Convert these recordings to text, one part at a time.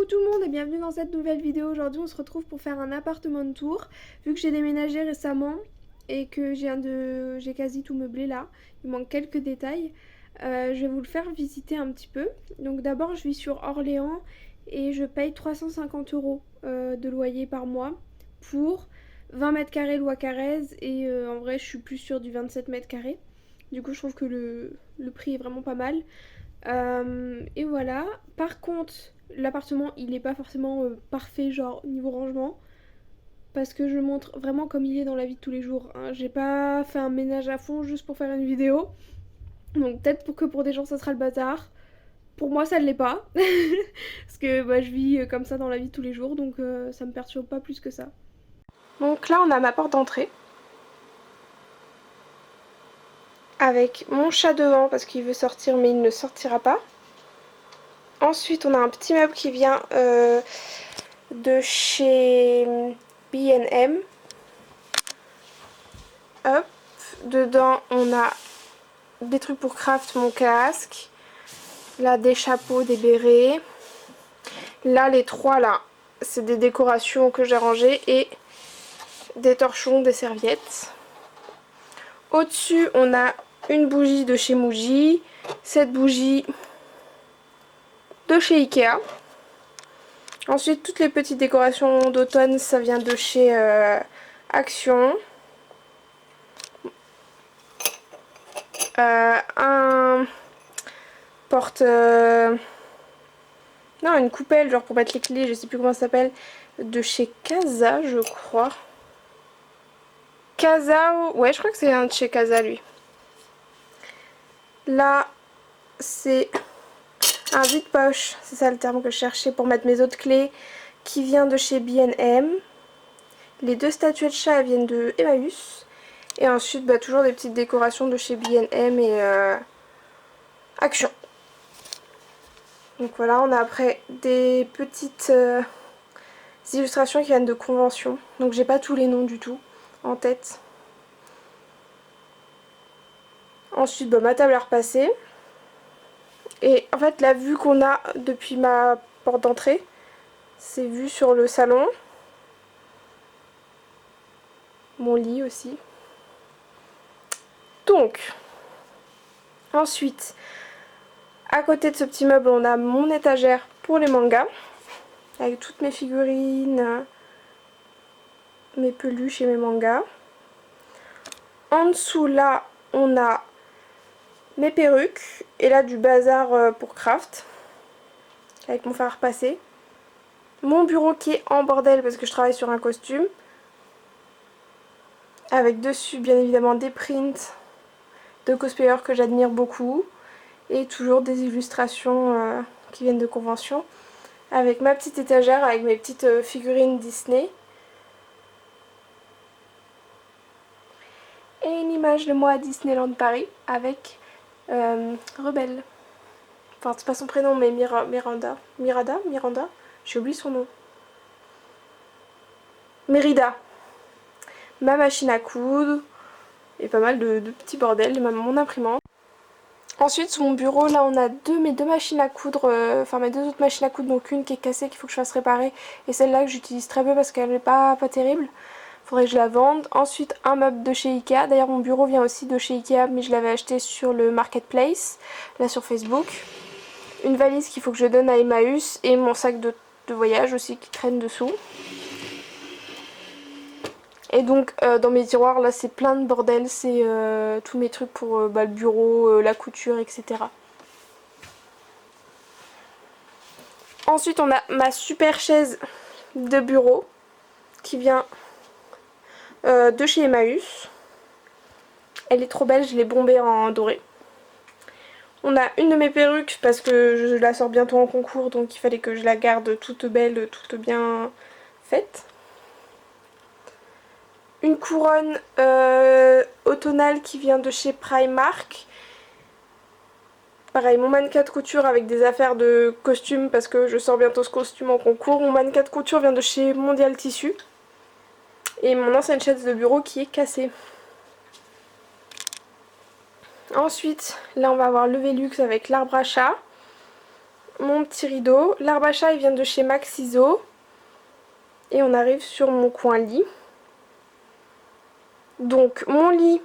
Coucou tout le monde et bienvenue dans cette nouvelle vidéo. Aujourd'hui on se retrouve pour faire un appartement de tour. Vu que j'ai déménagé récemment et que j'ai quasi tout meublé là, il manque quelques détails, je vais vous le faire visiter un petit peu. Donc d'abord je vis sur Orléans et je paye 350 € de loyer par mois pour 20 mètres carrés loi Carrez et en vrai je suis plus sûre du 27 mètres carrés. Du coup je trouve que le prix est vraiment pas mal. Et voilà. Par contre, l'appartement il est pas forcément parfait, genre niveau rangement. Parce que je montre vraiment comme il est dans la vie de tous les jours, hein. J'ai pas fait un ménage à fond juste pour faire une vidéo. Donc peut-être que pour des gens ça sera le bazar. Pour moi ça ne l'est pas. Parce que bah, je vis comme ça dans la vie de tous les jours. Donc ça me perturbe pas plus que ça. Donc là on a ma porte d'entrée. Avec mon chat devant parce qu'il veut sortir mais il ne sortira pas. Ensuite, on a un petit meuble qui vient de chez B&M. Hop, dedans on a des trucs pour craft, mon casque. Là, des chapeaux, des bérets. Là, les trois là, c'est des décorations que j'ai rangées et des torchons, des serviettes. Au-dessus, on a une bougie de chez Muji, cette bougie de chez Ikea. Ensuite, toutes les petites décorations d'automne, ça vient de chez Action. Un porte... Non, une coupelle, genre pour mettre les clés, je sais plus comment ça s'appelle, de chez Casa, je crois. Casa, ouais, je crois que c'est un de chez Casa, lui. Là, c'est un vide-poche, c'est ça le terme que je cherchais pour mettre mes autres clés, qui vient de chez B&M. Les deux statuettes de chat viennent de Emmaüs. Et ensuite, bah, toujours des petites décorations de chez B&M et Action. Donc voilà, on a après des petites illustrations qui viennent de convention. Donc j'ai pas tous les noms du tout en tête. Ensuite, bah, ma table à repasser. Et en fait, la vue qu'on a depuis ma porte d'entrée, c'est vue sur le salon. Mon lit aussi. Donc, ensuite, à côté de ce petit meuble, on a mon étagère pour les mangas. Avec toutes mes figurines, mes peluches et mes mangas. En dessous, là, on a mes perruques. Et là, du bazar pour craft. Avec mon fer à repasser. Mon bureau qui est en bordel parce que je travaille sur un costume. Avec dessus, bien évidemment, des prints de cosplayers que j'admire beaucoup. Et toujours des illustrations qui viennent de convention. Avec ma petite étagère, avec mes petites figurines Disney. Et une image de moi à Disneyland Paris avec Rebelle. Enfin, c'est pas son prénom, mais Miranda. J'ai oublié son nom. Mérida. Ma machine à coudre. Et pas mal de petits bordels. Mon imprimante. Ensuite, sur mon bureau, là, on a mes deux machines à coudre. Enfin, mes deux autres machines à coudre. Donc, une qui est cassée, qu'il faut que je fasse réparer. Et celle-là que j'utilise très peu parce qu'elle n'est pas terrible. Faudrait que je la vende. Ensuite, un meuble de chez Ikea. D'ailleurs, mon bureau vient aussi de chez Ikea, mais je l'avais acheté sur le Marketplace, là sur Facebook. Une valise qu'il faut que je donne à Emmaüs et mon sac de voyage aussi qui traîne dessous. Et donc, dans mes tiroirs, là, c'est plein de bordel. C'est tous mes trucs pour le bureau, la couture, etc. Ensuite, on a ma super chaise de bureau qui vient de chez Emmaüs. Elle est trop belle, je l'ai bombée en doré. On a une de mes perruques parce que je la sors bientôt en concours, donc il fallait que je la garde toute belle, toute bien faite. Une couronne automnale qui vient de chez Primark. Pareil, mon mannequin de couture avec des affaires de costume parce que je sors bientôt ce costume en concours. Mon mannequin de couture vient de chez Mondial Tissu. Et mon ancienne chaise de bureau qui est cassée. Ensuite, là on va avoir le Velux avec l'arbre à chat. mon petit rideau. L'arbre à chat il vient de chez Maxiso. Et on arrive sur mon coin lit. Donc mon lit,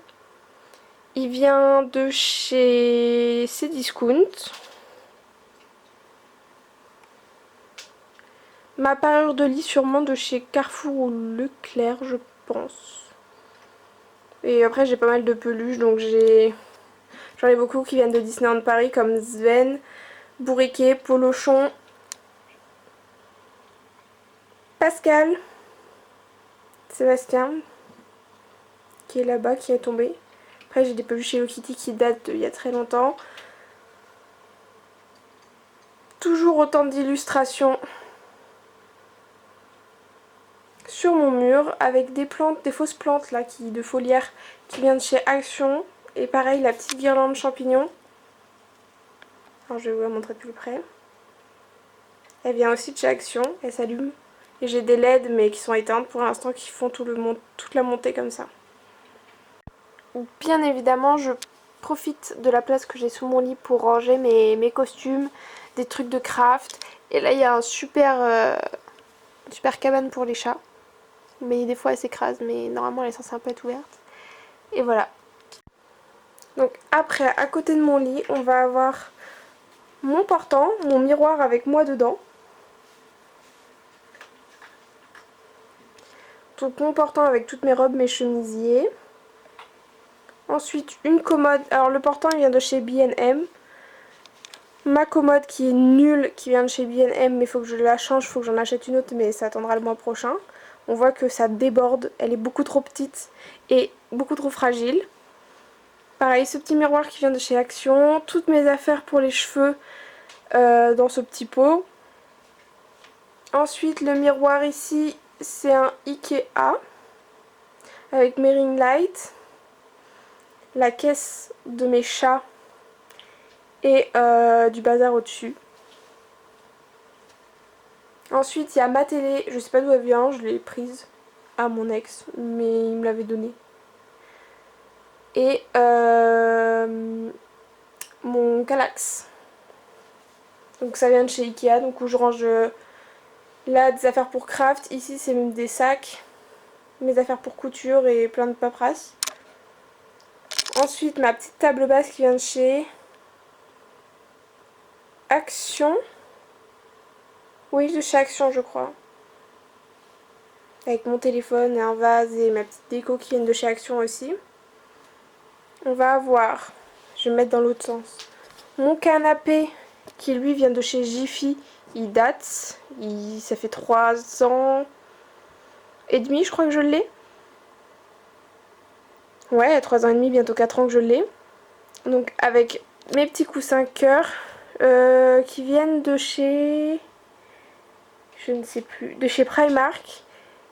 il vient de chez Cdiscount. Ma parure de lit sûrement de chez Carrefour ou Leclerc, je pense. Et après j'ai pas mal de peluches, donc j'en ai beaucoup qui viennent de Disneyland Paris comme Sven, Bourriquet, Polochon, Pascal, Sébastien, qui est là-bas, qui est tombé. Après j'ai des peluches Hello Kitty qui datent d'il y a très longtemps. Toujours autant d'illustrations sur mon mur avec des plantes, des fausses plantes là, de foliaire qui viennent de chez Action. Et pareil, la petite guirlande champignon. Alors je vais vous la montrer de plus près. Elle vient aussi de chez Action, elle s'allume. Et j'ai des LED mais qui sont éteintes pour l'instant qui font toute la montée comme ça. Bien évidemment, je profite de la place que j'ai sous mon lit pour ranger mes costumes, des trucs de craft. Et là il y a une super cabane pour les chats. Mais des fois elle s'écrase, mais normalement elle est censée un peu être ouverte. Et voilà. Donc après, à côté de mon lit, on va avoir mon portant, mon miroir avec moi dedans. Donc mon portant avec toutes mes robes, mes chemisiers. Ensuite une commode, alors le portant il vient de chez B&M. Ma commode qui est nulle, qui vient de chez B&M, mais il faut que je la change, il faut que j'en achète une autre, mais ça attendra le mois prochain. On voit que ça déborde, elle est beaucoup trop petite et beaucoup trop fragile. Pareil, ce petit miroir qui vient de chez Action, toutes mes affaires pour les cheveux dans ce petit pot. Ensuite le miroir ici, c'est un Ikea avec mes ring lights, la caisse de mes chats et du bazar au-dessus. Ensuite il y a ma télé, je sais pas d'où elle vient, je l'ai prise à mon ex, mais il me l'avait donnée. Et mon Kallax. Donc ça vient de chez Ikea, donc où je range là des affaires pour craft, ici c'est même des sacs, mes affaires pour couture et plein de paperasses. Ensuite ma petite table basse qui vient de chez Action. Oui, de chez Action je crois. Avec mon téléphone et un vase et ma petite déco qui viennent de chez Action aussi. On va avoir, je vais mettre dans l'autre sens, mon canapé qui lui vient de chez Jiffy. Il date, ça fait 3 ans et demi je crois que je l'ai. Ouais, 3 ans et demi, bientôt 4 ans que je l'ai. Donc avec mes petits coussins cœur qui viennent de chez, je ne sais plus, de chez Primark.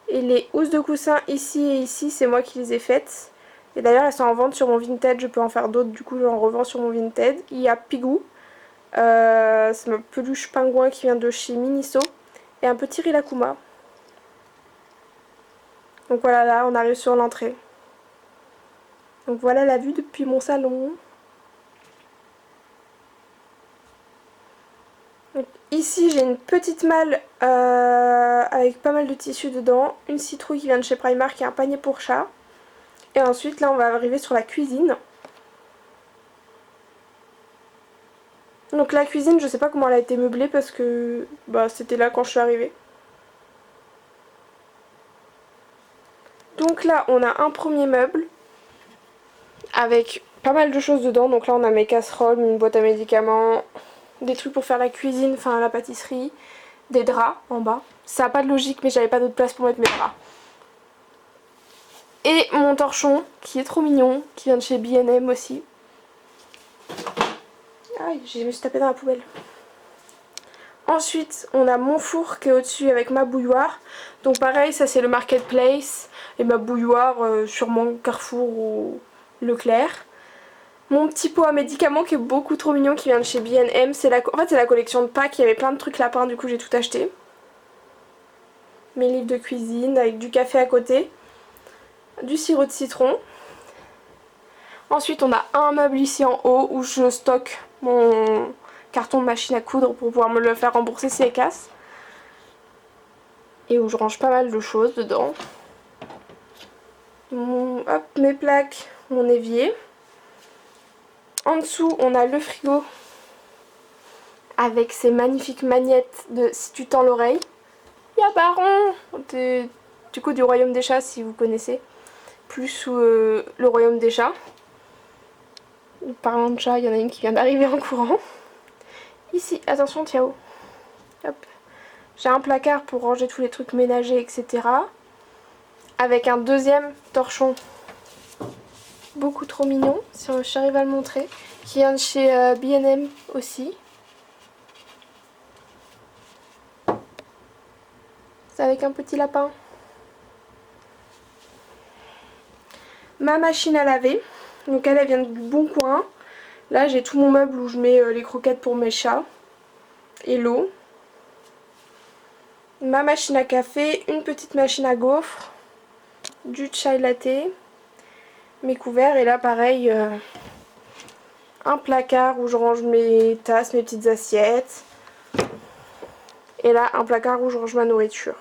Et les housses de coussins ici et ici, c'est moi qui les ai faites. Et d'ailleurs elles sont en vente sur mon Vinted, je peux en faire d'autres, du coup j'en revends sur mon Vinted. Il y a Pigou, c'est ma peluche pingouin qui vient de chez Miniso. Et un petit Rilakkuma. Donc voilà, là on arrive sur l'entrée. Donc voilà la vue depuis mon salon. Donc, ici j'ai une petite malle avec pas mal de tissus dedans. Une citrouille qui vient de chez Primark et un panier pour chat. Et ensuite là on va arriver sur la cuisine. Donc la cuisine je sais pas comment elle a été meublée parce que c'était là quand je suis arrivée. Donc là on a un premier meuble avec pas mal de choses dedans. Donc là on a mes casseroles, une boîte à médicaments, des trucs pour faire la cuisine, enfin la pâtisserie, des draps en bas. Ça n'a pas de logique mais j'avais pas d'autre place pour mettre mes draps. Et mon torchon qui est trop mignon, qui vient de chez B&M aussi. Aïe, je me suis tapée dans la poubelle. Ensuite, on a mon four qui est au-dessus avec ma bouilloire. Donc pareil, ça c'est le marketplace. Et ma bouilloire, sûrement Carrefour ou Leclerc. Mon petit pot à médicaments qui est beaucoup trop mignon, qui vient de chez B&M. En fait, c'est la collection de Pâques, il y avait plein de trucs lapins, du coup j'ai tout acheté. Mes livres de cuisine avec du café à côté. Du sirop de citron. Ensuite, on a un meuble ici en haut où je stocke carton de machine à coudre pour pouvoir me le faire rembourser si elle casse. Et où je range pas mal de choses dedans. Hop, mes plaques, mon évier. En dessous, on a le frigo avec ses magnifiques magnettes de si tu tends l'oreille. Il y a Baron du coup du Royaume des Chats si vous connaissez. Plus le Royaume des Chats. Parlant de chat, il y en a une qui vient d'arriver en courant. Ici, attention Tiao. Hop. J'ai un placard pour ranger tous les trucs ménagers, etc. Avec un deuxième torchon. Beaucoup trop mignon, si j'arrive à le montrer. Qui vient de chez B&M aussi. C'est avec un petit lapin. Ma machine à laver. Donc elle vient du Bon Coin. Là j'ai tout mon meuble où je mets les croquettes pour mes chats. Et l'eau. Ma machine à café. Une petite machine à gaufres. Du chai latte. Mes couverts. Et là pareil, un placard où je range mes tasses, mes petites assiettes. Et là un placard où je range ma nourriture.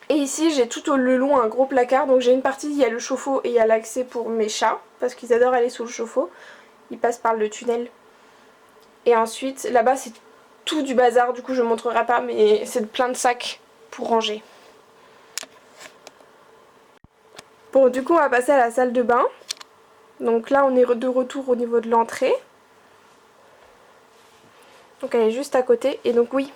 Et ici j'ai tout le long un gros placard, donc j'ai une partie, il y a le chauffe-eau et il y a l'accès pour mes chats, parce qu'ils adorent aller sous le chauffe-eau, ils passent par le tunnel. Et ensuite là-bas c'est tout du bazar, du coup je ne montrerai pas, mais c'est plein de sacs pour ranger. Bon, du coup on va passer à la salle de bain. Donc là on est de retour au niveau de l'entrée. Donc elle est juste à côté, et donc oui,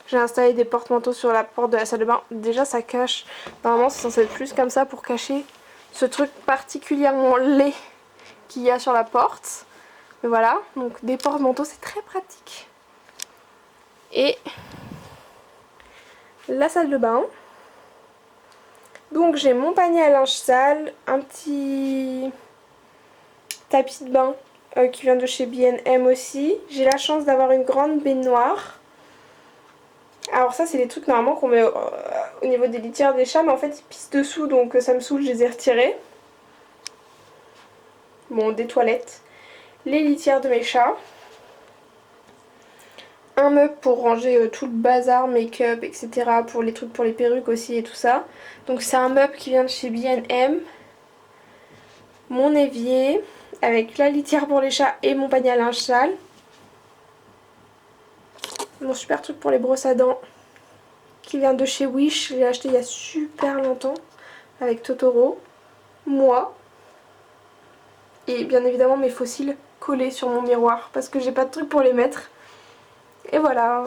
j'ai installé des porte-manteaux sur la porte de la salle de bain. Déjà ça cache, normalement c'est censé être plus comme ça pour cacher ce truc particulièrement laid qu'il y a sur la porte. Mais voilà, donc des porte-manteaux c'est très pratique. Et la salle de bain. Donc j'ai mon panier à linge sale, un petit tapis de bain qui vient de chez B&M aussi. J'ai la chance d'avoir une grande baignoire. Alors ça c'est les trucs normalement qu'on met au niveau des litières des chats, mais en fait ils pissent dessous donc ça me saoule, je les ai retirés. Bon, des toilettes. Les litières de mes chats. Un meuble pour ranger tout le bazar, make-up, etc. Pour les trucs pour les perruques aussi et tout ça. Donc c'est un meuble qui vient de chez B&M. Mon évier avec la litière pour les chats et mon panier à linge sale. Mon super truc pour les brosses à dents qui vient de chez Wish, je l'ai acheté il y a super longtemps avec Totoro, moi et bien évidemment mes fossiles collés sur mon miroir parce que j'ai pas de truc pour les mettre. Et voilà.